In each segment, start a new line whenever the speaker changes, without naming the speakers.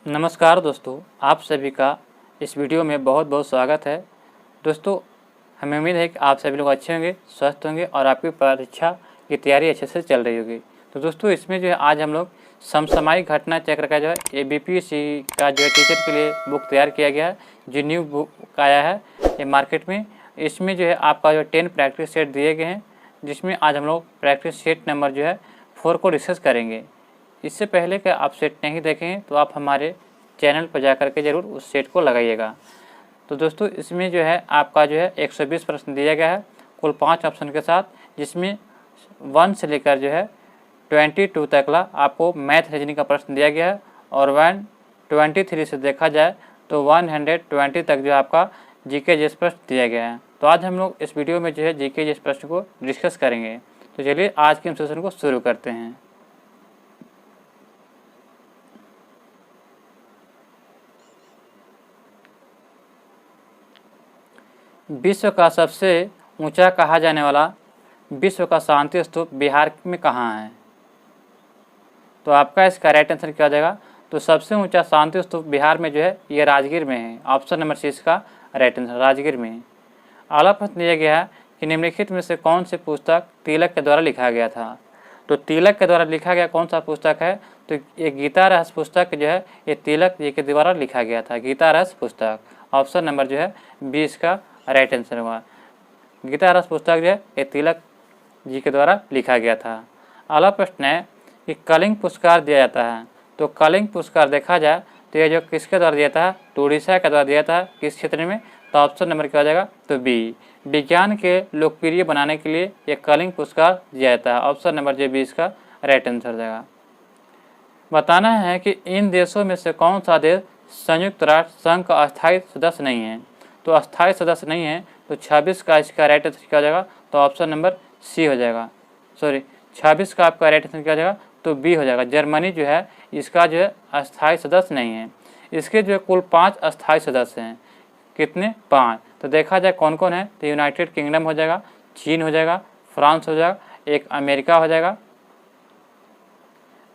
नमस्कार दोस्तों, आप सभी का इस वीडियो में बहुत बहुत स्वागत है। दोस्तों, हमें उम्मीद है कि आप सभी लोग अच्छे होंगे, स्वस्थ होंगे और आपकी परीक्षा की तैयारी अच्छे से चल रही होगी। तो दोस्तों, इसमें जो है आज हम लोग समसामयिक घटना चक्र का जो है बीपीएससी का जो है टीचर के लिए बुक तैयार किया गया है, जो न्यू बुक आया है ये मार्केट में। इसमें जो है आपका जो 10 प्रैक्टिस सेट दिए गए हैं, जिसमें आज हम लोग प्रैक्टिस सेट नंबर जो है 4 को डिस्कस करेंगे। इससे पहले कि आप सेट नहीं देखें तो आप हमारे चैनल पर जाकर के ज़रूर उस सेट को लगाइएगा। तो दोस्तों, इसमें जो है आपका जो है 120 प्रश्न दिया गया है कुल 5 ऑप्शन के साथ, जिसमें 1 से लेकर जो है 22 तक आपको मैथ रीजनिंग का प्रश्न दिया गया है और 123 से देखा जाए तो 120 तक जो आपका जीके जीएस प्रश्न दिया गया है। तो आज हम लोग इस वीडियो में जो है जीके जीएस प्रश्न को डिस्कस करेंगे। तो चलिए आज के सेशन को शुरू करते हैं। विश्व का सबसे ऊंचा कहा जाने वाला विश्व का शांति स्तूप बिहार में कहाँ है? तो आपका इसका राइट आंसर क्या हो जाएगा? तो सबसे ऊंचा शांति स्तूप बिहार में जो है ये राजगीर में है। ऑप्शन नंबर सी इसका राइट आंसर राजगीर में है। अगला प्रश्न दिया गया है कि निम्नलिखित में से कौन सी पुस्तक तिलक के द्वारा लिखा गया था? तो तिलक के द्वारा लिखा गया कौन सा पुस्तक है? तो ये गीता रहस्य पुस्तक जो है ये तिलक जी के द्वारा लिखा गया था, गीता रहस्य पुस्तक। ऑप्शन नंबर जो है बी इसका राइट आंसर हुआ। गीता रहस्य पुस्तक जो है ये तिलक जी के द्वारा लिखा गया था। अगला प्रश्न है कि कलिंग पुरस्कार दिया जाता है। तो कलिंग पुरस्कार देखा जाए तो ये जो किसके द्वारा दिया था? तो उड़ीसा के द्वारा दिया था। किस क्षेत्र में? तो ऑप्शन नंबर क्या हो जाएगा? तो बी। विज्ञान के लोकप्रिय बनाने के लिए ये कलिंग पुरस्कार दिया जाता है। ऑप्शन नंबर जो बी इसका राइट आंसर हो जाएगा। बताना है कि इन देशों में से कौन सा देश संयुक्त राष्ट्र संघ का अस्थायी सदस्य नहीं है? तो अस्थायी सदस्य नहीं है तो 26 का इसका राइट आंसर क्या हो जाएगा? तो ऑप्शन नंबर सी हो जाएगा। 26 का आपका राइट आंसर क्या हो जाएगा? तो बी हो जाएगा। जर्मनी जो है इसका जो है अस्थायी सदस्य नहीं है। इसके जो है कुल 5 अस्थायी सदस्य हैं। कितने? 5। तो देखा जाए कौन कौन है तो यूनाइटेड किंगडम हो जाएगा, चीन हो जाएगा, फ्रांस हो जाएगा, एक अमेरिका हो जाएगा,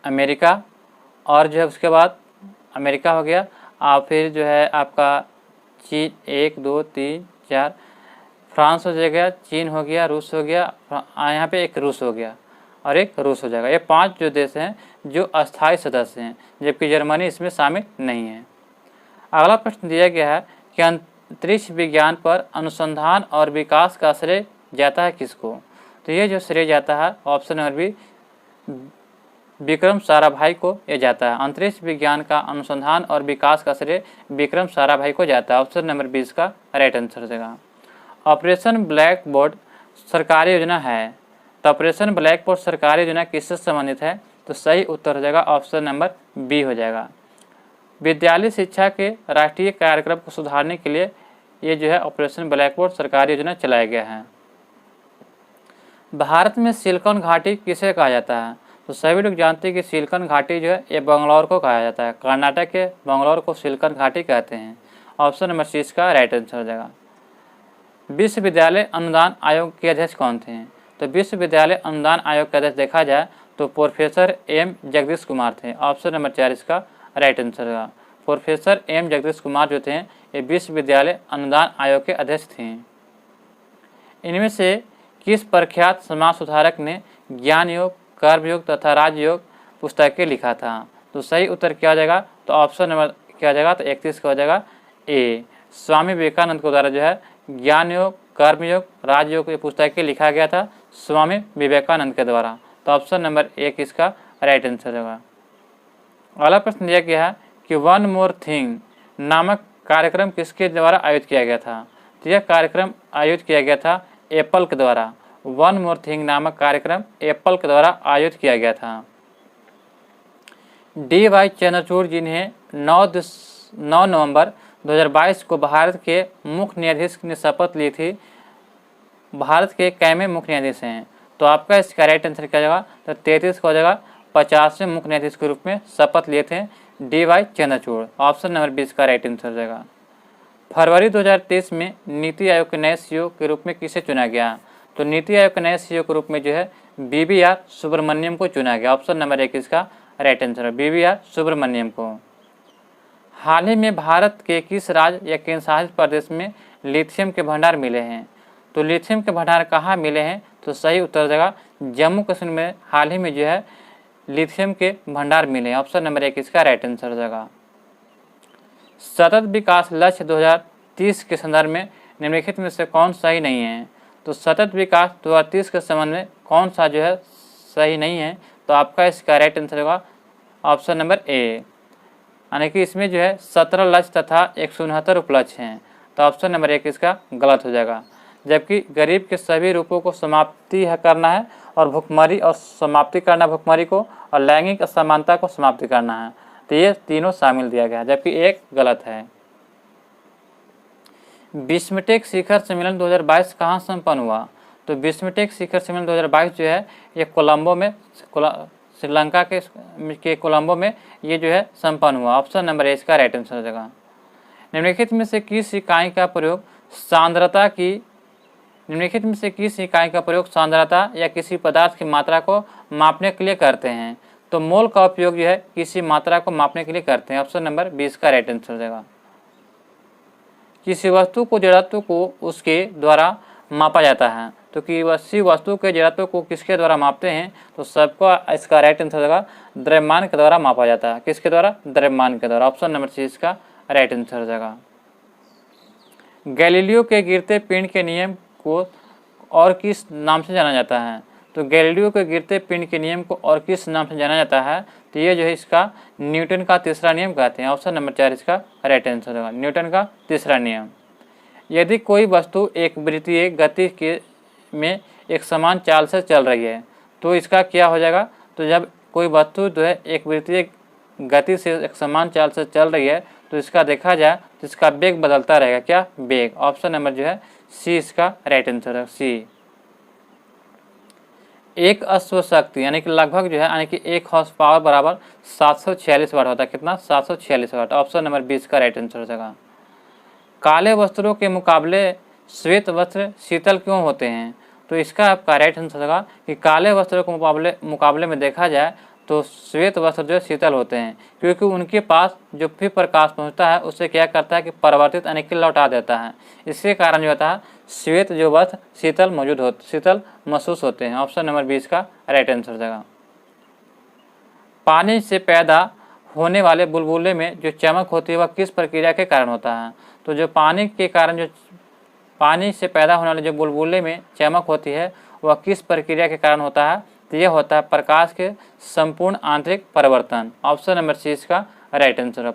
अमेरिका और जो है उसके बाद अमेरिका हो गया और फिर जो है आपका चीन 1 2 3 4, फ्रांस हो जाएगा, चीन हो गया, रूस हो गया, यहाँ पे एक रूस हो गया और एक रूस हो जाएगा। ये 5 जो देश हैं जो अस्थायी सदस्य हैं, जबकि जर्मनी इसमें शामिल नहीं है। अगला प्रश्न दिया गया है कि अंतरिक्ष विज्ञान पर अनुसंधान और विकास का श्रेय जाता है किसको? तो ये जो श्रेय जाता है option number B Vikram Sarabhai को यह जाता है। अंतरिक्ष विज्ञान का अनुसंधान और विकास का श्रेय विक्रम साराभाई को जाता है। ऑप्शन नंबर 20 का राइट आंसर देगा। ऑपरेशन ब्लैक बोर्ड सरकारी योजना है। तो ऑपरेशन ब्लैक बोर्ड सरकारी योजना किससे संबंधित है? तो सही उत्तर हो जाएगा ऑप्शन नंबर बी हो जाएगा। विद्यालय शिक्षा के राष्ट्रीय कार्यक्रम को सुधारने के लिए ये जो है ऑपरेशन ब्लैक बोर्ड सरकारी योजना चलाया गया है। भारत में सिलिकॉन घाटी किसे कहा जाता है? तो सभी लोग जानते हैं कि सिलिकॉन घाटी जो है ये बंगलौर को कहा जाता है। कर्नाटक के बंगलौर को सिलिकॉन घाटी कहते हैं। ऑप्शन नंबर सी इसका राइट आंसर हो जाएगा। विश्वविद्यालय अनुदान आयोग के अध्यक्ष कौन थे? तो विश्वविद्यालय अनुदान आयोग के अध्यक्ष देखा जाए तो प्रोफेसर एम जगदीश कुमार थे। ऑप्शन नंबर 4 इसका राइट आंसर होगा। प्रोफेसर एम जगदीश कुमार जो थे ये विश्वविद्यालय अनुदान आयोग के अध्यक्ष थे। इनमें से किस प्रख्यात समाज सुधारक ने ज्ञान योग, कर्मयोग तथा राजयोग पुस्तकें लिखा था? तो सही उत्तर क्या हो जाएगा? तो ऑप्शन नंबर क्या हो जाएगा? तो 31 का हो जाएगा ए। स्वामी विवेकानंद को द्वारा जो है ज्ञान योग, कर्मयोग, राजयोग ये पुस्तकें लिखा गया था स्वामी विवेकानंद के द्वारा। तो ऑप्शन नंबर 1 इसका राइट आंसर होगा। अगला प्रश्न दिया गया है कि वन मोर थिंग नामक कार्यक्रम किसके द्वारा आयोजित किया गया था? तो यह कार्यक्रम आयोजित किया गया था एप्पल के द्वारा। वन मोर थिंग नामक कार्यक्रम एप्पल के द्वारा आयोजित किया गया था। डी.वाई. चंद्रचूड़ जिन्हें 9 नवंबर 2022 को भारत के मुख्य न्यायाधीश ने शपथ ली थी, भारत के कैमे मुख्य न्यायाधीश हैं? तो आपका इसका राइट आंसर क्या जाएगा? तो 33 का हो जाएगा। 50वें मुख्य न्यायाधीश के रूप में शपथ लिए थे डी.वाई. चंद्रचूड़। ऑप्शन नंबर 20 का राइट आंसर हो जाएगा। फरवरी 2023 में नीति आयोग के नए सीईओ के रूप में किसे चुना गया? तो नीति आयोग के नए सीईओ के रूप में जो है बी.वी.आर. सुब्रमण्यम को चुना गया। ऑप्शन नंबर 1 इसका राइट आंसर है, बी.वी.आर. सुब्रमण्यम को। हाल ही में भारत के किस राज्य या केंद्र शासित प्रदेश में लिथियम के भंडार मिले हैं? तो लिथियम के भंडार कहाँ मिले हैं? तो सही उत्तर देगा जम्मू कश्मीर में हाल ही में जो है लिथियम के भंडार मिले हैं। ऑप्शन नंबर 1 इसका राइट आंसर देगा। सतत विकास लक्ष्य 2030 के संदर्भ में निम्नलिखित में से कौन सही नहीं है? तो सतत विकास 2030 के संबंध में कौन सा जो है सही नहीं है? तो आपका इसका राइट आंसर होगा ऑप्शन नंबर ए, यानी कि इसमें जो है 17 लक्ष्य तथा 169 उपलक्ष्य हैं। तो ऑप्शन नंबर 1 इसका गलत हो जाएगा। जबकि गरीब के सभी रूपों को समाप्ति करना है और भुखमरी और समाप्ति करना भुखमरी को और लैंगिक असमानता को समाप्ति करना है, तो ये तीनों शामिल दिया गया, जबकि एक गलत है। बिस्मटेक शिखर सम्मेलन 2022 कहाँ संपन्न हुआ? तो बिस्मटेक शिखर सम्मेलन 2022 जो है ये कोलंबो में श्रीलंका के कोलंबो में ये जो है संपन्न हुआ। ऑप्शन नंबर ए इसका राइट आंसर हो जाएगा। निम्नलिखित में से किस इकाई का प्रयोग सांद्रता या किसी पदार्थ की मात्रा को मापने के लिए करते हैं? तो मोल का उपयोग जो है किसी मात्रा को मापने के लिए करते हैं। ऑप्शन नंबर 20 का राइट आंसर हो जाएगा। किसी वस्तु को जड़त्व को उसके द्वारा मापा जाता है, तो किसी वस्तु के जड़त्व को किसके द्वारा मापते हैं? तो सबको इसका राइट आंसर होगा द्रव्यमान के द्वारा मापा जाता है। किसके द्वारा? द्रव्यमान के द्वारा। ऑप्शन नंबर सी इसका राइट आंसर हो जाएगा। गैलीलियो के गिरते पिंड के नियम को और किस नाम से जाना जाता है? तो गैलीलियो के गिरते पिंड के नियम को और किस नाम से जाना जाता है? तो ये जो है इसका न्यूटन का तीसरा नियम कहते हैं। ऑप्शन नंबर 4 इसका राइट आंसर होगा, न्यूटन का तीसरा नियम। यदि कोई वस्तु एक वृत्तीय गति के में एक समान चाल से चल रही है तो इसका क्या हो जाएगा? तो जब कोई वस्तु जो है एक वृत्तीय गति से एक समान चाल से चल रही है तो इसका देखा जाए तो इसका वेग बदलता रहेगा। क्या? वेग। ऑप्शन नंबर जो है सी इसका राइट आंसर है, सी। एक अश्व शक्ति यानी कि लगभग जो है यानी कि 1 हॉर्स पावर बराबर 746 वाट होता है। कितना? 746 वाट। ऑप्शन नंबर 20 का राइट आंसर हो जाएगा। काले वस्त्रों के मुकाबले श्वेत वस्त्र शीतल क्यों होते हैं? तो इसका आपका राइट आंसर होगा कि काले वस्त्रों के मुकाबले में देखा जाए तो श्वेत वस्त्र जो शीतल होते हैं, क्योंकि उनके पास जो भी प्रकाश पहुंचता है उससे क्या करता है कि परावर्तित यानी कि लौटा देता है। इसके कारण जो होता है श्वेत जो वस्त्र शीतल महसूस होते हैं। ऑप्शन नंबर 20 का राइट आंसर हो जाएगा। पानी से पैदा होने वाले बुलबुले में जो चमक होती है वह किस प्रक्रिया के कारण होता है? तो जो पानी से पैदा होने वाले जो बुलबुले में चमक होती है वह किस प्रक्रिया के कारण होता है? तो यह होता है प्रकाश के संपूर्ण आंतरिक परिवर्तन। ऑप्शन नंबर सी इसका राइट आंसर है।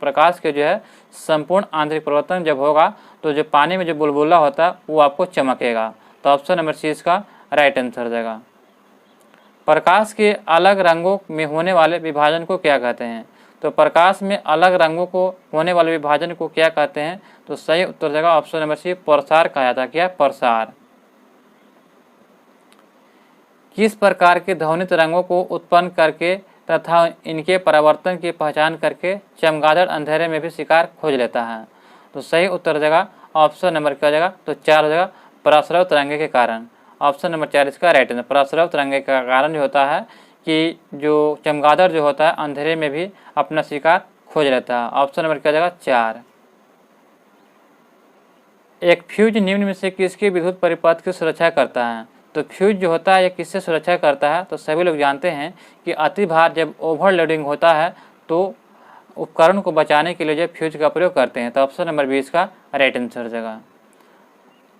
प्रकाश के जो है संपूर्ण आंतरिक परिवर्तन जब होगा तो जो पानी में जो बुलबुला होता है वो आपको चमकेगा। तो ऑप्शन नंबर सी इसका राइट आंसर हो जाएगा। प्रकाश के अलग रंगों में होने वाले विभाजन को क्या कहते हैं? तो प्रकाश में अलग रंगों को होने वाले विभाजन को क्या कहते हैं? तो सही उत्तर देगा ऑप्शन नंबर सी प्रसार कहा जाता है। क्या? प्रसार। किस प्रकार के ध्वनित रंगों को उत्पन्न करके तथा इनके परावर्तन की पहचान करके चमगादड़ अंधेरे में भी शिकार खोज लेता है? तो सही उत्तर देगा ऑप्शन नंबर क्या हो जाएगा? तो 4 हो जाएगा प्रस्रव तरंगे के कारण। ऑप्शन नंबर 4 इसका राइट आंसर। प्रस्रव तरंगे का कारण जो होता है कि जो चमगादड़ जो होता है अंधेरे में भी अपना शिकार खोज लेता है। ऑप्शन नंबर क्या हो जाएगा? 4। एक फ्यूज निम्न में से किसके विद्युत परिपथ की सुरक्षा करता है? तो फ्यूज जो होता है ये किससे सुरक्षा करता है? तो सभी लोग जानते हैं कि अति भार जब ओवरलोडिंग होता है तो उपकरण को बचाने के लिए जो फ्यूज का प्रयोग करते हैं। तो ऑप्शन नंबर 20 का राइट आंसर हो जाएगा।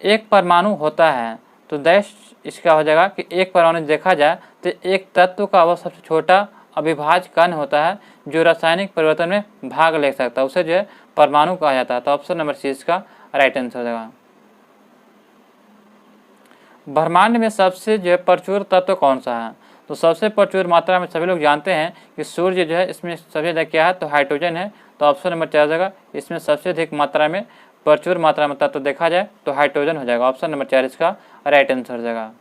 एक परमाणु होता है तो दैश इसका हो जाएगा कि एक परमाणु देखा जाए तो एक तत्व का वह सबसे छोटा अविभाज्य कण होता है जो रासायनिक परिवर्तन में भाग ले सकता है, उसे जो है परमाणु कहा जाता है। तो ऑप्शन नंबर सी इसका राइट आंसर हो जाएगा। ब्रह्मांड में सबसे जो है प्रचुर तत्व कौन सा है? तो सबसे प्रचुर मात्रा में सभी लोग जानते हैं कि सूर्य जो है इसमें सबसे अधिक क्या है? तो हाइड्रोजन है। तो ऑप्शन नंबर 4 हो जाएगा इसमें सबसे अधिक मात्रा में प्रचुर मात्रा में तत्व देखा जाए तो हाइड्रोजन हो जाएगा। ऑप्शन नंबर 4 इसका राइट आंसर हो जाएगा।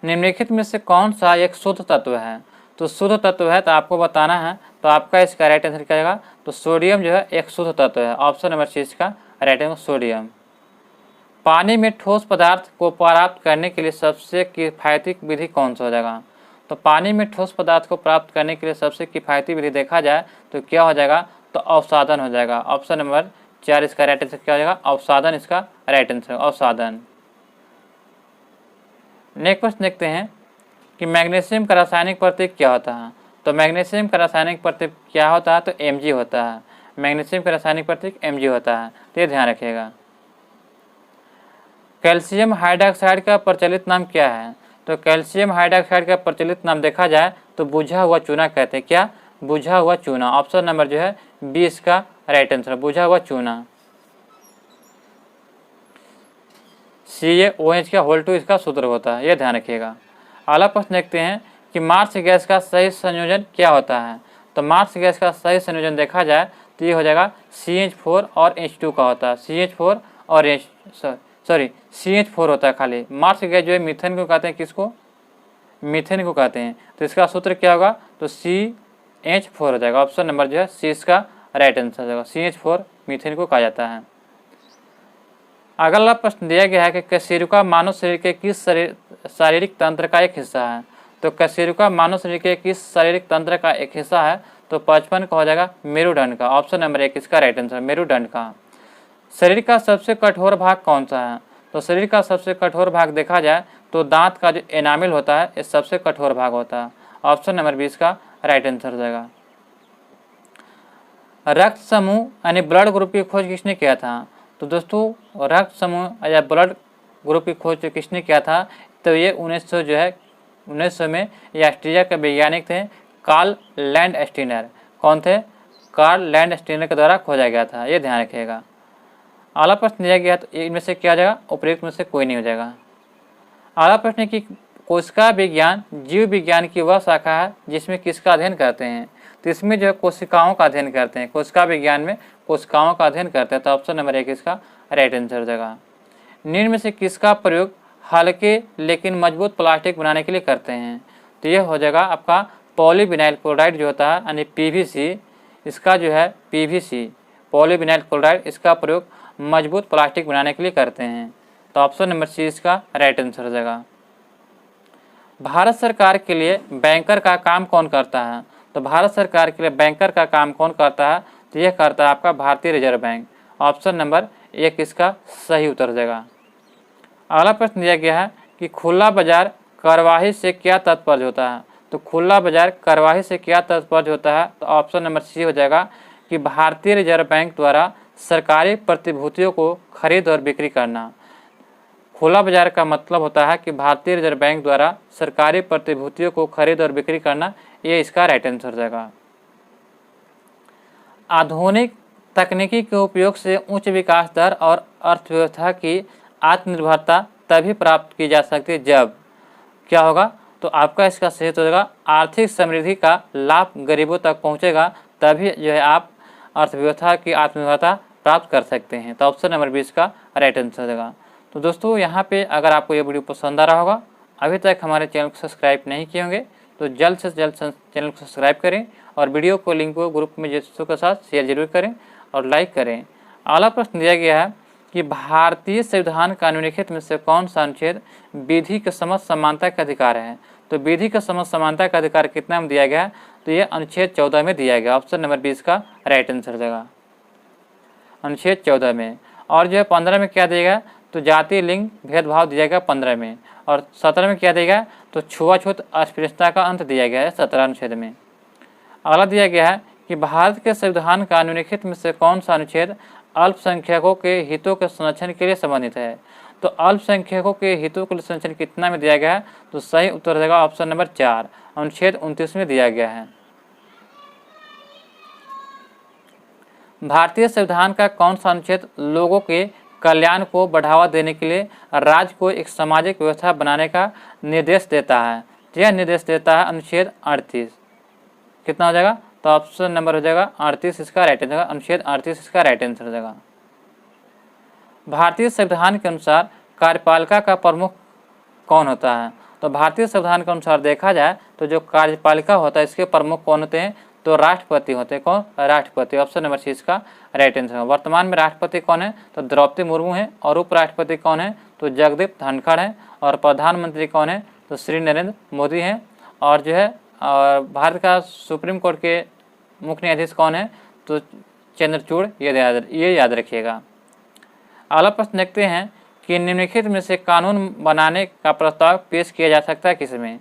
निम्नलिखित में से कौन सा एक शुद्ध तत्व है? तो शुद्ध तत्व है तो आपको बताना है। तो आपका इसका राइट आंसर क्या आएगा? तो सोडियम जो है एक शुद्ध तत्व है। ऑप्शन नंबर सी इसका राइट आंसर सोडियम। पानी में ठोस पदार्थ को प्राप्त करने के लिए सबसे किफायती विधि कौन सा हो जाएगा? तो पानी में ठोस पदार्थ को प्राप्त करने के लिए सबसे किफ़ायती विधि देखा जाए तो क्या हो जाएगा, तो अवसादन हो जाएगा। ऑप्शन नंबर 4 इसका राइट आंसर क्या हो जाएगा, अवसादन इसका राइट आंसर, अवसादन। नेक्स्ट क्वेश्चन देखते हैं कि मैग्नीशियम का रासायनिक प्रतीक क्या होता है। तो मैग्नीशियम का रासायनिक प्रतीक क्या होता है, तो Mg होता है। मैग्नीशियम का रासायनिक प्रतीक Mg होता है, तो ये ध्यान रखिएगा। कैल्शियम हाइड्रोक्साइड का प्रचलित नाम क्या है। तो कैल्शियम हाइड्रोक्साइड का प्रचलित नाम देखा जाए तो बुझा हुआ चूना कहते हैं। क्या, बुझा हुआ चूना। ऑप्शन नंबर जो है बी इसका राइट आंसर, बुझा हुआ चूना। CaOH का होल 2 इसका सूत्र होता है, यह ध्यान रखिएगा। अगला प्रश्न देखते हैं कि मार्स गैस का सही संयोजन क्या होता है। तो मार्स गैस का सही संयोजन देखा जाए तो ये हो जाएगा CH4 और H2 का होता है। CH4 और CH4 होता है खाली। मार्स गैस जो है मीथेन को कहते हैं, किसको, मीथेन को कहते हैं। तो इसका सूत्र क्या होगा, तो CH4 हो जाएगा। ऑप्शन नंबर जो है सी इसका राइट आंसर हो जाएगा। CH4 मीथेन को कहा जाता है। अगला प्रश्न दिया गया है कि कशेरुका मानव शरीर के किस शारीरिक तंत्र का एक हिस्सा है। तो कशेरुका मानव शरीर के किस शारीरिक तंत्र का एक हिस्सा है, तो 55 का हो जाएगा मेरुदंड का। ऑप्शन नंबर 1 इसका राइट आंसर, मेरुदंड का। शरीर का सबसे कठोर भाग कौन सा है। तो शरीर का सबसे कठोर भाग देखा जाए तो दांत का जो एनामिल होता है ये सबसे कठोर भाग होता है। ऑप्शन नंबर 20 का राइट आंसर हो जाएगा। रक्त समूह यानी ब्लड ग्रुप की खोज किसने किया था। तो दोस्तों रक्त समूह या ब्लड ग्रुप की खोज किसने किया था, तो ये 1900 में ये ऑस्ट्रिया के वैज्ञानिक थे, कार्ल लैंडस्टीनर। कौन थे, कार्ल लैंडस्टीनर के द्वारा खोजा गया था, ये ध्यान रखिएगा। अगला प्रश्न दिया गया तो इनमें से क्या हो जाएगा, उपयुक्त में से कोई नहीं हो जाएगा। अगला प्रश्न है कि कोशिका विज्ञान जीव विज्ञान की वह शाखा है जिसमें किसका अध्ययन करते हैं। तो इसमें जो है कोशिकाओं का अध्ययन करते हैं। कोशिका विज्ञान में कोशिकाओं का अध्ययन करते हैं, तो ऑप्शन नंबर 1 इसका राइट आंसर हो जाएगा। निम्न में से किसका प्रयोग हल्के लेकिन मजबूत प्लास्टिक बनाने के लिए करते हैं। तो यह हो जाएगा आपका पॉलीविनाइल क्लोराइड जो होता है यानी PVC, इसका जो है PVC पॉलीविनाइल क्लोराइड, इसका प्रयोग मजबूत प्लास्टिक बनाने के लिए करते हैं। तो ऑप्शन नंबर सी इसका राइट आंसर हो जाएगा। भारत सरकार के लिए बैंकर का काम कौन करता है। तो भारत सरकार के लिए बैंकर का काम कौन करता है, तो यह करता है आपका भारतीय रिजर्व बैंक। ऑप्शन नंबर 1 इसका सही उत्तर हो जाएगा। अगला प्रश्न दिया गया है कि खुला बाजार कार्यवाही से क्या तात्पर्य होता है। तो खुला बाजार कार्यवाही से क्या तात्पर्य होता है, तो ऑप्शन नंबर सी हो जाएगा कि भारतीय रिजर्व बैंक द्वारा सरकारी प्रतिभूतियों को खरीद और बिक्री करना। खुला बाजार का मतलब होता है कि भारतीय रिजर्व बैंक द्वारा सरकारी प्रतिभूतियों को खरीद और बिक्री करना, ये इसका राइट आंसर हो जाएगा। आधुनिक तकनीकी के उपयोग से उच्च विकास दर और अर्थव्यवस्था की आत्मनिर्भरता तभी प्राप्त की जा सकती है जब क्या होगा, तो आपका इसका सही हो जाएगा आर्थिक समृद्धि का लाभ गरीबों तक पहुंचेगा, तभी जो है आप अर्थव्यवस्था की आत्मनिर्भरता प्राप्त कर सकते हैं। तो ऑप्शन नंबर 20 का राइट आंसर हो जाएगा। तो दोस्तों यहाँ पे अगर आपको ये वीडियो पसंद आ रहा होगा, अभी तक हमारे चैनल को सब्सक्राइब नहीं किए होंगे तो जल्द से जल्द चैनल को सब्सक्राइब करें और वीडियो को लिंक को ग्रुप में दोस्तों के साथ शेयर जरूर करें और लाइक करें। अगला प्रश्न दिया गया है कि भारतीय संविधान का निम्नलिखित में से कौन सा अनुच्छेद विधि के समस्त समानता का अधिकार है। तो विधि के समस्त समानता का अधिकार कितना में दिया गया है, तो ये अनुच्छेद 14 में दिया गया। ऑप्शन नंबर 20 का राइट आंसर हो जाएगा, अनुच्छेद 14 में। और जो है 15 में क्या दिया गया, तो जाति लिंग भेदभाव दिया गया 15 में। और 17 में क्या दिया गया, तो छुआछूत अस्पृश्यता का अंत दिया गया है 17 अनुच्छेद में। अगला दिया गया है कि भारत के संविधान का निम्नलिखित में से कौन सा अनुच्छेद अल्पसंख्यकों के हितों के संरक्षण के लिए संबंधित है। तो अल्पसंख्यकों के हितों के संरक्षण कितना में दिया गया है, तो सही उत्तर देगा ऑप्शन नंबर 4 अनुच्छेद 29 में दिया गया है। भारतीय संविधान का कौन सा अनुच्छेद लोगों के कल्याण को बढ़ावा देने के लिए राज्य को एक सामाजिक व्यवस्था बनाने का निर्देश देता है। यह निर्देश देता है अनुच्छेद 38। कितना हो जाएगा, तो ऑप्शन नंबर हो जाएगा 38 इसका राइट आंसर, अनुच्छेद 38 इसका राइट आंसर हो जाएगा। भारतीय संविधान के अनुसार कार्यपालिका का प्रमुख कौन होता है। तो भारतीय संविधान के अनुसार देखा जाए तो जो कार्यपालिका होता है इसके प्रमुख कौन होते हैं, तो राष्ट्रपति होते हैं। कौन, राष्ट्रपति। ऑप्शन नंबर 6 इसका राइट आंसर है। वर्तमान में राष्ट्रपति कौन है, तो द्रौपदी मुर्मू है। और उपराष्ट्रपति कौन है, तो जगदीप धनखड़ है। और प्रधानमंत्री कौन है, तो श्री नरेंद्र मोदी हैं। और जो है और भारत का सुप्रीम कोर्ट के मुख्य न्यायाधीश कौन है? तो चंद्रचूड़, ये याद रखिएगा। अगला प्रश्न देखते हैं कि निम्नलिखित में से कानून बनाने का प्रस्ताव पेश किया जा सकता है किसमें?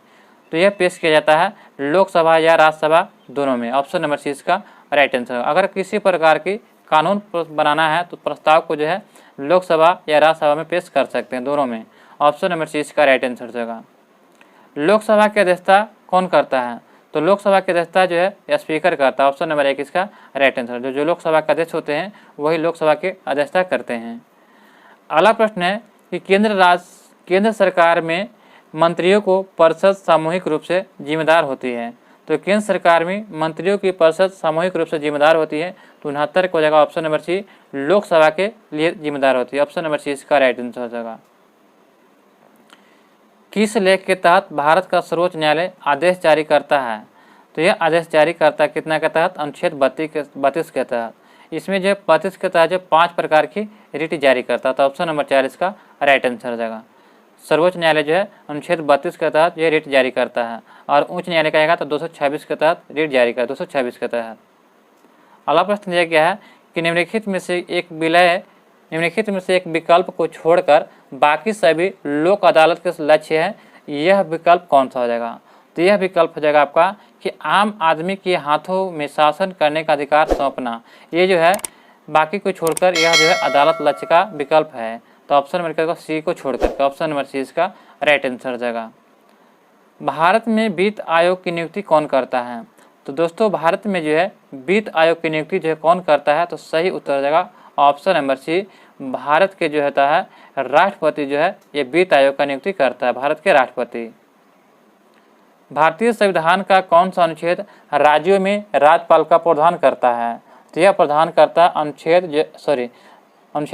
तो यह पेश किया जाता है लोकसभा या राज्यसभा, दोनों में। ऑप्शन नंबर सी इसका राइट आंसर। अगर किसी प्रकार की कानून बनाना है तो प्रस्ताव को जो है लोकसभा या राज्यसभा में पेश कर सकते हैं, दोनों में। ऑप्शन नंबर सी इसका राइट आंसर होगा। लोकसभा की अध्यक्षता कौन करता है? तो लोकसभा की अध्यक्षता जो है स्पीकर करता है। ऑप्शन नंबर 1 इसका राइट आंसर। जो लोकसभा के अध्यक्ष होते हैं वही लोकसभा की अध्यक्षता करते हैं। अगला प्रश्न है कि केंद्र सरकार में मंत्रियों को परिषद सामूहिक रूप से जिम्मेदार होती है। तो केंद्र सरकार में मंत्रियों की परिषद सामूहिक रूप से जिम्मेदार होती है। तो 69 को हो जाएगा ऑप्शन नंबर सी, लोकसभा के लिए जिम्मेदार होती है। ऑप्शन नंबर सी इसका राइट आंसर हो जाएगा। किस लेख के तहत भारत का सर्वोच्च न्यायालय आदेश जारी करता है? तो यह आदेश जारी करता है कितना के तहत? अनुच्छेद 32 के तहत। इसमें जो 32 के तहत जो 5 प्रकार की रिट जारी करता है। तो ऑप्शन नंबर 4 इसका राइट आंसर हो जाएगा। सर्वोच्च न्यायालय जो है अनुच्छेद 32 के तहत ये रिट जारी करता है, और उच्च न्यायालय कहेगा तो 226 के तहत रिट जारी करता है, 226 के तहत। अगला प्रश्न यह क्या है कि निम्नलिखित में से एक विकल्प को छोड़कर बाकी सभी लोक अदालत के लक्ष्य है, यह विकल्प कौन सा हो जाएगा? तो यह विकल्प हो जाएगा आपका कि आम आदमी के हाथों में शासन करने का अधिकार सौंपना। ये जो है बाकी को छोड़कर यह जो है अदालत लक्ष्य का विकल्प है। तो ऑप्शन नंबर सी को छोड़कर ऑप्शन नंबर सी इसका राइट आंसर हो जाएगा। भारत में वित्त आयोग की नियुक्ति कौन करता है? तो दोस्तों भारत में जो है वित्त आयोग की नियुक्ति जो है कौन करता है? तो सही उत्तर हो जाएगा ऑप्शन नंबर सी, भारत के जो होता है राष्ट्रपति जो है ये वित्त आयोग का नियुक्ति करता है, भारत के राष्ट्रपति। भारतीय संविधान का कौन सा अनुच्छेद राज्यों में राज्यपाल का प्रावधान करता है? तो यह प्रावधान करता है अनुच्छेद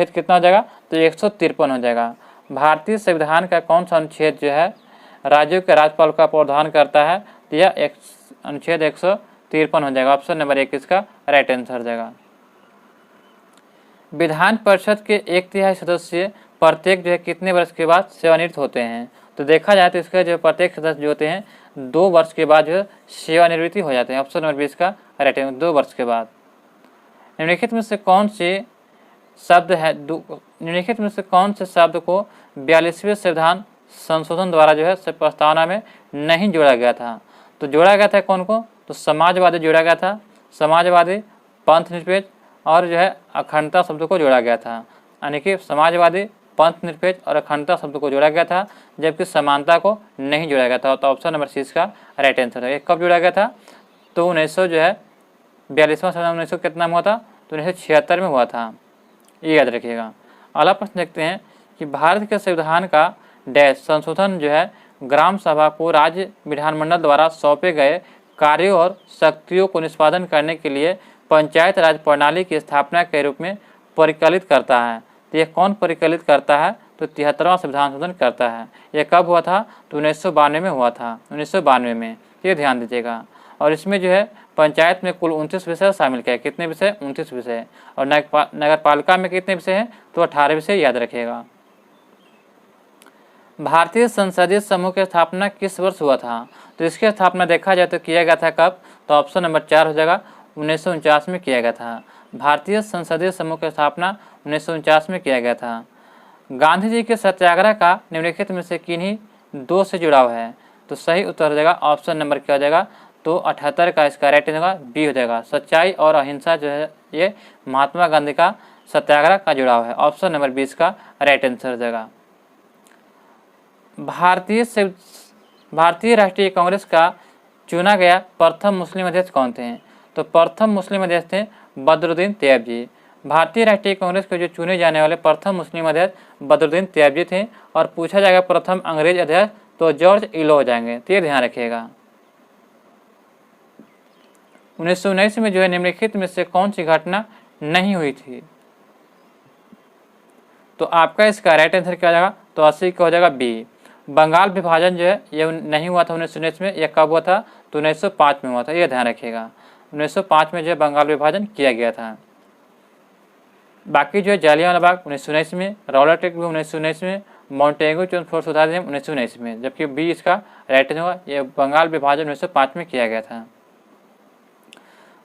कितना हो जाएगा? तो 153 हो जाएगा। भारतीय संविधान का कौन सा अनुच्छेद जो है राज्यों के राज्यपाल का प्रावधान करता है? तो यह अनुच्छेद 153 हो जाएगा। ऑप्शन नंबर 1 इसका राइट आंसर हो जाएगा। विधान परिषद के 1/3 सदस्य प्रत्येक जो है कितने वर्ष के बाद सेवानिवृत्त होते हैं? तो देखा जाए तो इसका जो प्रत्येक सदस्य जो होते हैं 2 वर्ष के बाद जो है सेवानिवृत्ति हो जाते हैं। ऑप्शन नंबर 20 का राइट आंसर, 2 वर्ष के बाद। निम्नलिखित में से कौन से शब्द को 42वें संविधान संशोधन द्वारा जो है प्रस्तावना में नहीं जोड़ा गया था? तो जोड़ा गया था कौन को? तो समाजवादी जोड़ा गया था, समाजवादी, पंथ निरपेक्ष और जो है अखंडता शब्द को जोड़ा गया था। यानी कि समाजवादी, पंथ निरपेक्ष और अखंडता शब्द को जोड़ा गया था, जबकि समानता को नहीं जोड़ा गया था। तो ऑप्शन नंबर सी इसका राइट आंसर है। कब जोड़ा गया था? तो 42वां संविधान 1900 कितना में हुआ था? तो 1976 में हुआ था, ये याद रखिएगा। अगला प्रश्न देखते हैं कि भारत के संविधान का डैश संशोधन जो है ग्राम सभा को राज्य विधानमंडल द्वारा सौंपे गए कार्यों और शक्तियों को निष्पादन करने के लिए पंचायत राज प्रणाली की स्थापना के रूप में परिकलित करता है। तो यह कौन परिकलित करता है? तो 73वां संविधान संशोधन करता है। यह कब हुआ था? तो 1992 में हुआ था, 1992 में, ये ध्यान दीजिएगा। और इसमें जो है पंचायत में कुल 29 विषय शामिल किया। कितने विषय? 29 विषय। और नगर पालिका में कितने विषय हैं? तो 18 विषय, याद रखिएगा। भारतीय संसदीय समूह की स्थापना किस वर्ष हुआ था? तो इसकी स्थापना देखा जाए तो किया गया था कब? तो ऑप्शन नंबर 4 हो जाएगा, 1949 में किया गया था। भारतीय संसदीय समूह की स्थापना 1949 में किया गया था। गांधी जी के सत्याग्रह का निम्नलिखित में से किन्हीं 2 से जुड़ाव है? तो सही उत्तर हो जाएगा ऑप्शन नंबर क्या हो जाएगा? तो 78 का इसका राइट होगा, बी हो जाएगा। सच्चाई और अहिंसा जो है ये महात्मा गांधी का सत्याग्रह का जुड़ाव है। ऑप्शन नंबर 20 का राइट आंसर हो जाएगा। भारतीय राष्ट्रीय कांग्रेस का चुना गया प्रथम मुस्लिम अध्यक्ष कौन थे? तो प्रथम मुस्लिम अध्यक्ष थे बदरुद्दीन तैयब जी। भारतीय राष्ट्रीय कांग्रेस के जो चुने जाने वाले प्रथम मुस्लिम अध्यक्ष बदरुद्दीन तैयब जी थे। और पूछा जाएगा प्रथम अंग्रेज अध्यक्ष तो जॉर्ज इलो हो जाएंगे, तो ये ध्यान रखिएगा। 1919 में जो है निम्नलिखित में से कौन सी घटना नहीं हुई थी? तो आपका इसका राइट आंसर क्या हो जाएगा? तो 80 का हो जाएगा बी। बंगाल विभाजन जो है ये नहीं हुआ था 1919 में। यह कब हुआ था? तो 1905 में हुआ था, ये ध्यान रखिएगा। 1905 में जो है बंगाल विभाजन किया गया था। बाकी जो है जालियांवाला बाग 1919 में, रौलट एक्ट भी 1919 में, मॉन्टेगो जोन फोर्स सुधार अधिनियम 1919 में, जबकि बी इसका राइट आंसर होगा। यह बंगाल विभाजन 1905 में किया गया था।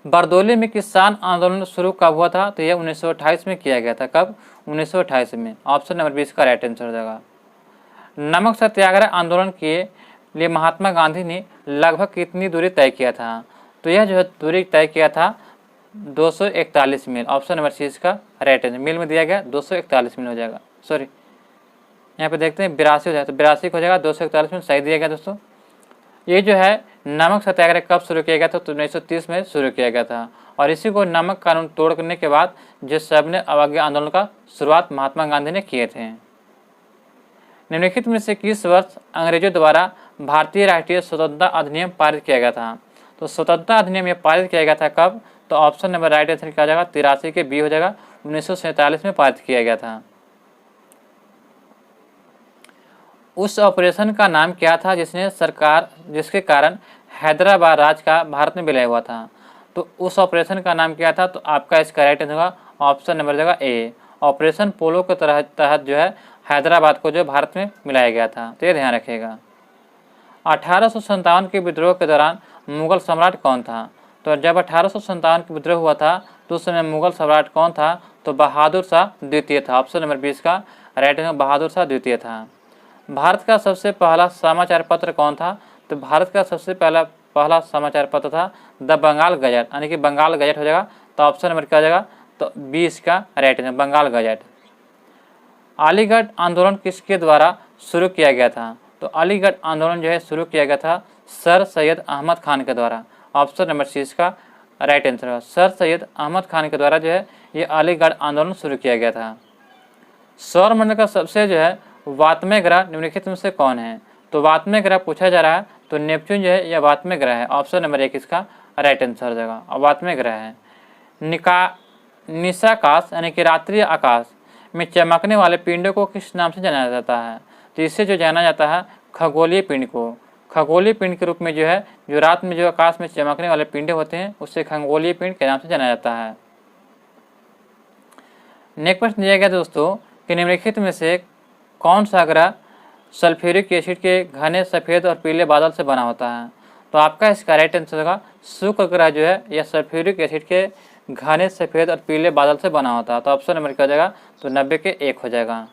बरदौली में किसान आंदोलन शुरू कब हुआ था? तो यह 1928 में किया गया था। कब? 1928 में। ऑप्शन नंबर 20 का राइट आंसर हो जाएगा। नमक सत्याग्रह आंदोलन के लिए महात्मा गांधी ने लगभग कितनी दूरी तय किया था? तो यह जो है दूरी तय किया था 241 मील। ऑप्शन नंबर सी इसका राइट आंसर। मील में दिया गया 241 मील हो जाएगा। सॉरी, यहाँ पे देखते हैं 82 हो जाएगा, तो 82 हो जाएगा, 241 मील सही दिया गया दोस्तों। ये जो है नमक सत्याग्रह कब शुरू किया गया था? तो 1930 में शुरू किया गया था। और इसी को नमक कानून तोड़ने के बाद जिस सब ने अवज्ञा आंदोलन का शुरुआत महात्मा गांधी ने किए थे। निम्नलिखित में से किस वर्ष अंग्रेजों द्वारा भारतीय राष्ट्रीय स्वतंत्रता अधिनियम पारित किया गया था? तो स्वतंत्रता अधिनियम ये पारित किया गया था कब? तो ऑप्शन नंबर राइट आंसर क्या हो जाएगा? 83 के बी हो जाएगा। 1947 में पारित किया गया था। उस ऑपरेशन का नाम क्या था जिसके कारण हैदराबाद राज्य का भारत में विलय हुआ था? तो उस ऑपरेशन का नाम क्या था? तो आपका इसका राइट आंसर होगा ऑप्शन नंबर जगह ए, ऑपरेशन पोलो के तहत जो है हैदराबाद को जो भारत में मिलाया गया था। तो ये ध्यान रखिएगा। 1857 के विद्रोह के दौरान मुगल सम्राट कौन था? तो जब 1857 के विद्रोह हुआ था तो उस समय मुगल सम्राट कौन था? तो बहादुर शाह द्वितीय था। ऑप्शन नंबर 20 का राइट आंसर बहादुर शाह द्वितीय था। भारत का सबसे पहला समाचार पत्र कौन था? तो भारत का सबसे पहला समाचार पत्र था द बंगाल गजट, यानी कि बंगाल गजट हो जाएगा। तो ऑप्शन नंबर क्या हो जाएगा? तो 20 का right answer Bengal gazette. Aligarh आंदोलन किसके द्वारा शुरू किया गया था? तो अलीगढ़ आंदोलन जो है शुरू किया गया था सर सैयद अहमद खान के द्वारा। ऑप्शन नंबर सी इसका राइट आंसर है। सर सैयद अहमद खान के द्वारा जो है ये अलीगढ़ आंदोलन शुरू किया गया था। सौरमंडल का सबसे जो है वातमय ग्रह निम्नलिखित में से कौन है? तो वातमय ग्रह पूछा जा रहा है तो नेपच्यून जो है यह वातमय ग्रह है। ऑप्शन नंबर 1 इसका राइट आंसर हो जाएगा। और वातमय ग्रह है। निशाकाश यानी कि रात्रि आकाश में चमकने वाले पिंडों को किस नाम से जाना जाता है? तो इससे जो जाना जाता है खगोलीय पिंड को। खगोलीय पिंड के रूप में जो है जो रात में जो आकाश में चमकने वाले पिंड होते हैं उससे खगोलीय पिंड के नाम से जाना जाता है। नेक्स्ट प्रश्न दिया गया दोस्तों कि निम्नलिखित में से कौन सा ग्रह सल्फ्यूरिक एसिड के घने सफ़ेद और पीले बादल से बना होता है? तो आपका इसका राइट आंसर होगा शुक्र ग्रह जो है यह सल्फ्यूरिक एसिड के घने सफ़ेद और पीले बादल से बना होता है। तो ऑप्शन नंबर क्या हो जाएगा? तो 90 के 1 हो जाएगा।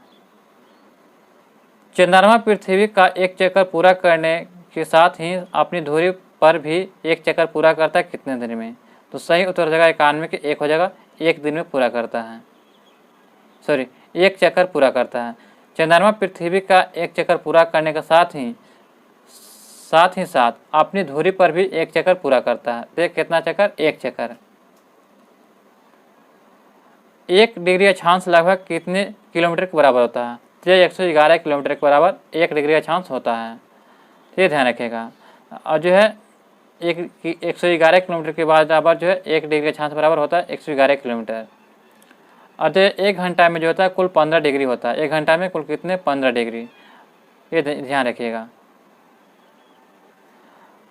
चंद्रमा पृथ्वी का एक चक्कर पूरा करने के साथ ही अपनी धुरी पर भी एक चक्कर पूरा करता है कितने दिन में? तो सही उत्तर हो जाएगा 91 के 1 हो जाएगा। एक दिन में पूरा करता है, सॉरी एक चक्कर पूरा करता है। चंद्रमा पृथ्वी का एक चक्कर पूरा करने के साथ ही अपनी धुरी पर भी एक चक्कर पूरा करता है। देख कितना चक्कर? एक चक्कर। 1 डिग्री अक्षांश लगभग कितने किलोमीटर के बराबर होता है? तो 111 किलोमीटर के बराबर 1 डिग्री अक्षांश होता है। ये ध्यान रखेगा। और जो है 111 किलोमीटर के बराबर जो है 1 डिग्री अक्षांश बराबर होता है 111 किलोमीटर। और जो 1 घंटा में जो होता है कुल 15 डिग्री होता है। 1 घंटा में कुल कितने? 15 डिग्री। ये ध्यान रखिएगा।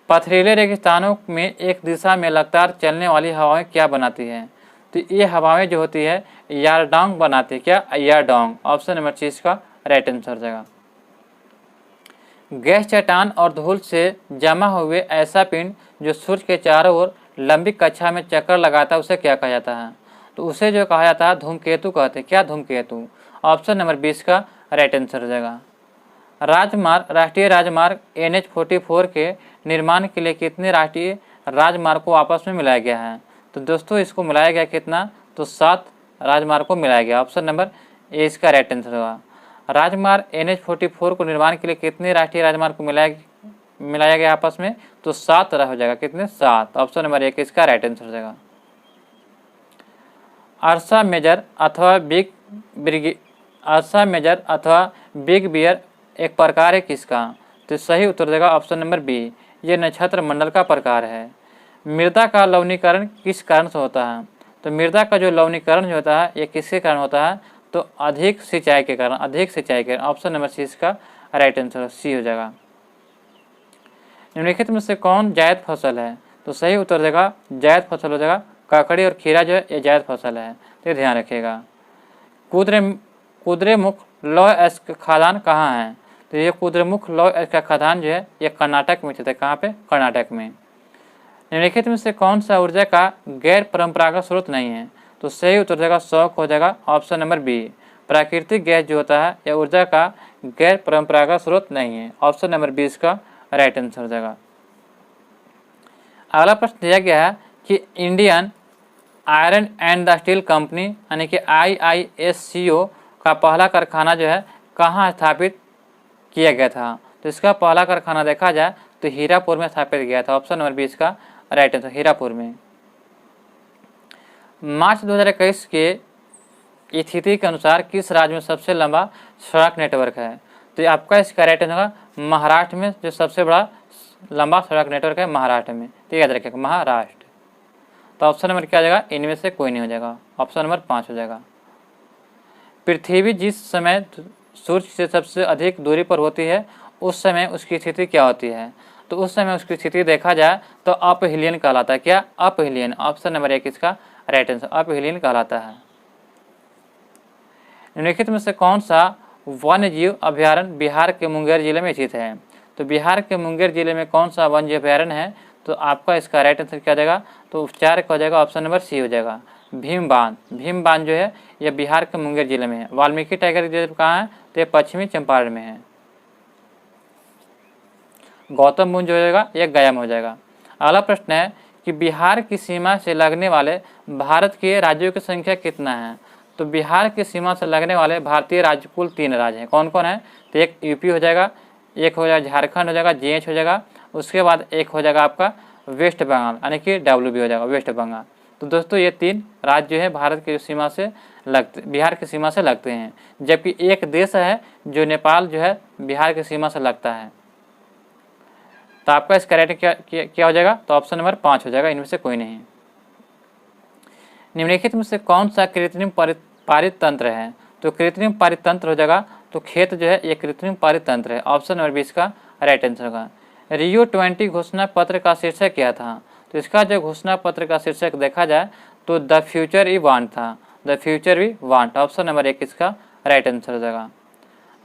पथरीले रेगिस्तानों में एक दिशा में लगातार चलने वाली हवाएं क्या बनाती हैं? तो ये हवाएं जो होती है यारडोंग बनाती है। क्या? यारडोंग। ऑप्शन नंबर 30 का राइट आंसर हो जाएगा। गैस चट्टान और धूल से जमा हुए ऐसा पिंड जो सूर्य के चारों ओर लंबी कक्षा में चक्कर लगाता है उसे क्या कहा जाता है? तो उसे जो कहा जाता है धूमकेतु कहते हैं। क्या? धूमकेतु। ऑप्शन नंबर 20 का राइट आंसर हो जाएगा। राष्ट्रीय राजमार्ग NH-44 के निर्माण के लिए कितने राष्ट्रीय राजमार्ग को आपस में मिलाया गया है? तो दोस्तों इसको मिलाया गया कितना? तो 7 राजमार्ग को मिलाया गया। ऑप्शन नंबर ए इसका राइट आंसर होगा। राजमार्ग NH-44 को निर्माण के लिए कितने राष्ट्रीय राजमार्ग को मिलाया गया आपस में? तो 7 हो जाएगा। कितने? 7। ऑप्शन नंबर 1 इसका राइट आंसर हो जाएगा। अर्सा मेजर अथवा बिग बियर एक प्रकार है किसका? तो सही उत्तर देगा ऑप्शन नंबर बी, ये नक्षत्र मंडल का प्रकार है। मृदा का लवणीकरण किस कारण से होता है? तो मृदा का जो लवणीकरण जो होता है ये किसके कारण होता है? तो अधिक सिंचाई के कारण। ऑप्शन नंबर सी इसका राइट आंसर सी हो जाएगा। निम्नलिखित में से कौन जायद फसल है? तो सही उत्तर देगा जायद फसल हो जाएगा। काकड़ी और खीरा जो है ये जायद फसल है। तो ध्यान रखिएगा। कुद्रेमुख लौह अयस्क खदान कहाँ है? तो ये कुद्रेमुख लौह अयस्क का खदान जो है ये कर्नाटक में स्थित है। कहाँ पे? कर्नाटक में। निम्नलिखित में से कौन सा ऊर्जा का गैर परंपरागत स्रोत नहीं है? तो सही उत्तर देगा शौक हो जाएगा ऑप्शन नंबर बी। प्राकृतिक गैस जो होता है यह ऊर्जा का गैर परंपरागत स्रोत नहीं है। ऑप्शन नंबर बी इसका राइट आंसर हो जाएगा। अगला प्रश्न दिया गया है कि Indian iron and the steel company यानी कि IISCO का पहला कारखाना जो है कहाँ स्थापित किया गया था? तो इसका पहला कारखाना देखा जाए तो हीरापुर में स्थापित किया था। ऑप्शन नंबर बी इसका राइट आंसर, हीरापुर में। मार्च 2021 के स्थिति के अनुसार किस राज्य में सबसे लंबा सड़क नेटवर्क है? तो आपका इसका राइट आंसर होगा महाराष्ट्र में जो सबसे बड़ा लंबा सड़क नेटवर्क है महाराष्ट्र में। तो याद रखिएगा महाराष्ट्र। तो ऑप्शन नंबर क्या हो जाएगा? इनमें से कोई नहीं हो जाएगा, ऑप्शन नंबर 5 हो जाएगा। पृथ्वी जिस समय सूर्य से सबसे अधिक दूरी पर होती है उस समय उसकी स्थिति क्या होती है? तो उस समय उसकी स्थिति देखा जाए तो अपहिलियन कहलाता है। क्या? अपहिलियन। ऑप्शन नंबर 1 इसका राइट आंसर, अपहिलियन कहलाता है। निम्नलिखित में से कौन सा वन्य जीव अभ्यारण्य बिहार के मुंगेर जिले में स्थित है? तो बिहार के मुंगेर जिले में कौन सा वन्य जीव अभ्यारण्य है? तो आपका इसका राइट आंसर क्या हो जाएगा? तो 4 का हो जाएगा, ऑप्शन नंबर सी हो जाएगा भीम बांध। भीम बांध जो है यह बिहार के मुंगेर जिले में है। वाल्मीकि टाइगर रिजर्व कहाँ है? तो ये पश्चिमी चंपारण में है। गौतम बुद्ध जो हो जाएगा यह गया में हो जाएगा। अगला प्रश्न है कि बिहार की सीमा से लगने वाले भारत के राज्यों की संख्या कितना है? तो बिहार की सीमा से लगने वाले भारतीय राज्य कुल 3 राज्य हैं। कौन कौन है? तो एक यूपी हो जाएगा, एक हो जाएगा झारखंड हो जाएगा, GH हो जाएगा, उसके बाद एक हो जाएगा आपका वेस्ट बंगाल यानी कि WB हो जाएगा, वेस्ट बंगाल। तो दोस्तों ये 3 राज्य जो है भारत की सीमा से लगते, बिहार की सीमा से लगते हैं। जबकि एक देश है जो नेपाल जो है बिहार की सीमा से लगता है। तो आपका इसका राइट क्या हो जाएगा? तो ऑप्शन नंबर 5 हो जाएगा, इनमें से कोई नहीं। निम्नलिखित में से कौन सा कृत्रिम पारित तंत्र है? तो कृत्रिम पारित तंत्र हो जाएगा तो खेत जो है ये कृत्रिम पारित तंत्र है। ऑप्शन नंबर 20 का राइट आंसर होगा। Rio 20 घोषणा पत्र का शीर्षक क्या था? तो इसका जो घोषणा पत्र का शीर्षक देखा जाए तो द फ्यूचर वी वांट था, the future we want. Option number 1 इसका राइट आंसर हो जाएगा।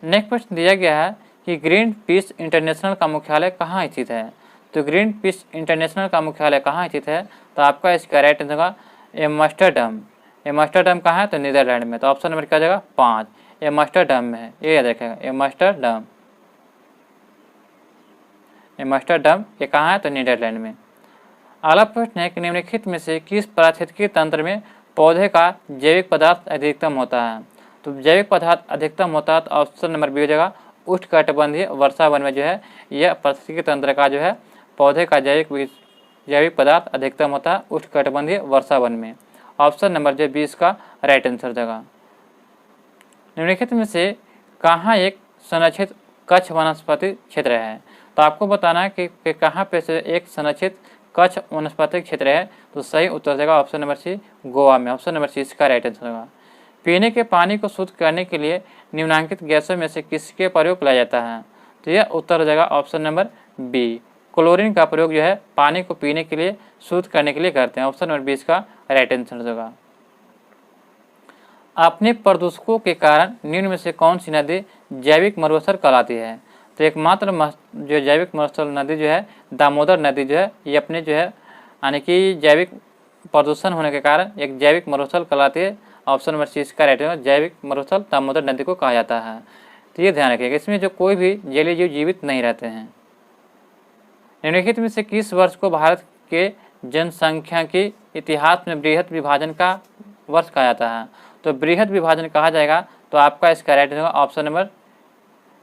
नेक्स्ट प्रश्न दिया गया है कि ग्रीन पीस इंटरनेशनल का मुख्यालय कहाँ स्थित है? तो ग्रीन पीस इंटरनेशनल का मुख्यालय कहाँ स्थित है? तो आपका इसका राइट आंसर होगा एम्स्टर्डम। एम्स्टर्डम कहाँ है? तो नीदरलैंड में। तो ऑप्शन नंबर क्या हो जाएगा? 5, एम्स्टर्डम में है। ये याद रखेगा एम्स्टर्डम। एम्स्टर्डम ये कहाँ है? तो नीदरलैंड में। अगला प्रश्न है कि निम्नलिखित में से किस पारिस्थितिकी तंत्र में पौधे का जैविक पदार्थ अधिकतम होता है? तो जैविक पदार्थ अधिकतम होता है तो ऑप्शन नंबर बी हो जाएगा उष्णकटिबंधीय वर्षा वन में जो है यह पारिस्थितिकी तंत्र का जो है पौधे का जैविक पदार्थ अधिकतम होता है उष्णकटिबंधीय वर्षा वन में। ऑप्शन नंबर जो 20 का राइट आंसर देगा। निम्नलिखित में से कहाँ एक संरक्षित कच्छ वनस्पति क्षेत्र है? तो आपको बताना है कि कहाँ पे से एक संरक्षित कच्छ वनस्पतिक क्षेत्र है। तो सही उत्तर देगा ऑप्शन नंबर सी, गोवा में। ऑप्शन नंबर सी इसका राइट आंसर होगा। पीने के पानी को शुद्ध करने के लिए निम्नलिखित गैसों में से किसके प्रयोग किया जाता है? तो यह उत्तर हो जाएगा ऑप्शन नंबर बी, क्लोरीन का प्रयोग जो है पानी को पीने के लिए शुद्ध करने के लिए करते हैं। ऑप्शन नंबर 20 का राइट आंसर होगा। अपने प्रदूषकों के कारण निम्न में से कौन सी नदी जैविक मरुस्थल कहलाती है? तो एकमात्र जो जैविक मरुस्थल नदी जो है दामोदर नदी जो है ये अपने जो है यानी कि जैविक प्रदूषण होने के कारण एक जैविक मरुस्थल कहलाती है। ऑप्शन नंबर सी इसका राइट है, जैविक मरुस्थल दामोदर नदी को कहा जाता है। तो ये ध्यान रखिएगा, इसमें जो कोई भी जलीय जीव जीवित नहीं रहते हैं। निम्नलिखित में से किस वर्ष को भारत के जनसंख्या के इतिहास में बृहद विभाजन का वर्ष कहा जाता है? तो बृहद विभाजन कहा जाएगा तो आपका इसका राइट होगा ऑप्शन नंबर।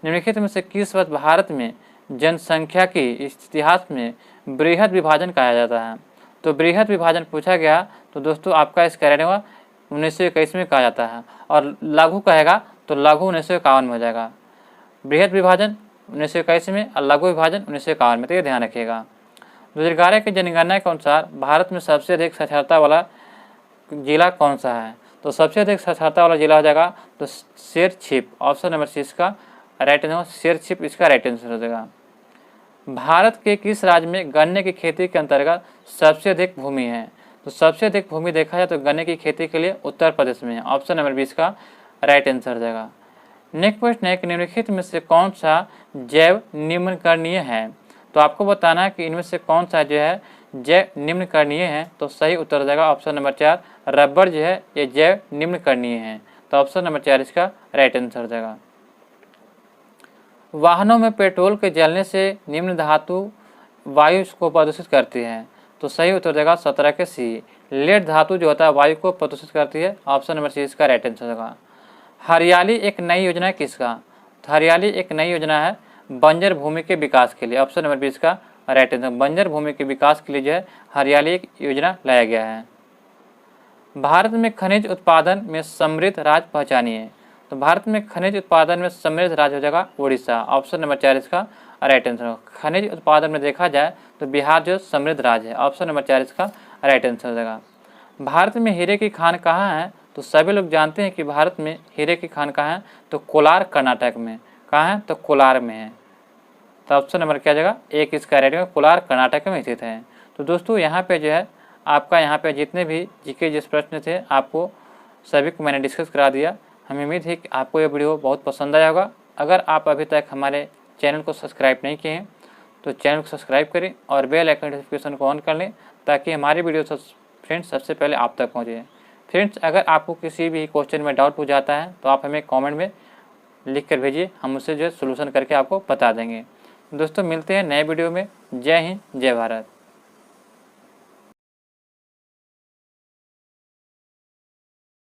निम्नलिखित में से किस वर्ष भारत में जनसंख्या के इतिहास में बृहद विभाजन कहा जाता है? तो बृहद विभाजन पूछा गया तो दोस्तों आपका इसका राइट होगा 1921 में कहा जाता है। और लघु कहेगा तो लघु 1951 में हो जाएगा। बृहद विभाजन 1921 में और लघु विभाजन 1951 में। तो ये ध्यान रखिएगा। 2011 की जनगणना के अनुसार भारत में सबसे अधिक साक्षरता वाला जिला कौन सा है? तो सबसे अधिक साक्षरता वाला जिला हो जाएगा तो शेरछिप। ऑप्शन नंबर सी इसका राइट आंसर, शेरछिप इसका राइट आंसर हो जाएगा। भारत के किस राज्य में गन्ने की खेती के अंतर्गत सबसे अधिक भूमि है? तो सबसे अधिक भूमि देखा जाए तो गन्ने की खेती के लिए उत्तर प्रदेश में है। ऑप्शन नंबर 20 का राइट आंसर हो जाएगा। नेक्स्ट प्रश्न है कि निम्नलिखित में से कौन सा जैव निम्नकरणीय है। तो आपको बताना है कि इनमें से कौन सा जो है जैव निम्नकरणीय है। तो सही उत्तर हो जाएगा ऑप्शन नंबर 4, रबर जो है ये जैव निम्नकरणीय है। तो ऑप्शन नंबर 4 इसका राइट आंसर हो जाएगा। वाहनों में पेट्रोल के जलने से निम्न धातु वायु को प्रदूषित करती है। तो सही उत्तर देगा 17 के सी, लेड धातु जो होता है वायु को प्रदूषित करती है। ऑप्शन नंबर सी इसका राइट आंसर होगा। हरियाली एक नई योजना है किसका। तो हरियाली एक नई योजना है बंजर भूमि के विकास के लिए। ऑप्शन नंबर 20 का राइट आंसर। बंजर भूमि के विकास के लिए जो है हरियाली एक योजना लाया गया है। भारत में खनिज उत्पादन में समृद्ध राज्य पहचानिए। तो भारत में खनिज उत्पादन में समृद्ध राज्य हो जाएगा उड़ीसा। ऑप्शन नंबर 4 इसका राइट आंसर होगा। खनिज उत्पादन में देखा जाए तो बिहार जो समृद्ध राज्य है। ऑप्शन नंबर 4 इसका राइट आंसर हो जाएगा। भारत में हीरे की खान कहाँ है। तो सभी लोग जानते हैं कि भारत में हीरे की खान कहाँ है। तो कोलार कर्नाटक में। कहाँ है तो कोलार में है। तो ऑप्शन नंबर क्या जाएगा एक इसका राइट होगा, कोलार कर्नाटक में स्थित है। तो दोस्तों यहाँ पे जो है आपका यहाँ पे जितने भी जीके जिस प्रश्न थे आपको सभी को मैंने डिस्कस करा दिया। हमें उम्मीद है कि आपको ये वीडियो बहुत पसंद आया होगा। अगर आप अभी तक हमारे चैनल को सब्सक्राइब नहीं किए हैं तो चैनल को सब्सक्राइब करें और बेल आइकन नोटिफिकेशन को ऑन कर लें ताकि हमारी वीडियो फ्रेंड्स सबसे पहले आप तक पहुँचे। फ्रेंड्स अगर आपको किसी भी क्वेश्चन में डाउट हो जाता है तो आप हमें कमेंट में लिख कर भेजिए, हम उससे जो है सोल्यूशन करके आपको बता देंगे। दोस्तों मिलते हैं नए वीडियो में। जय हिंद, जय भारत।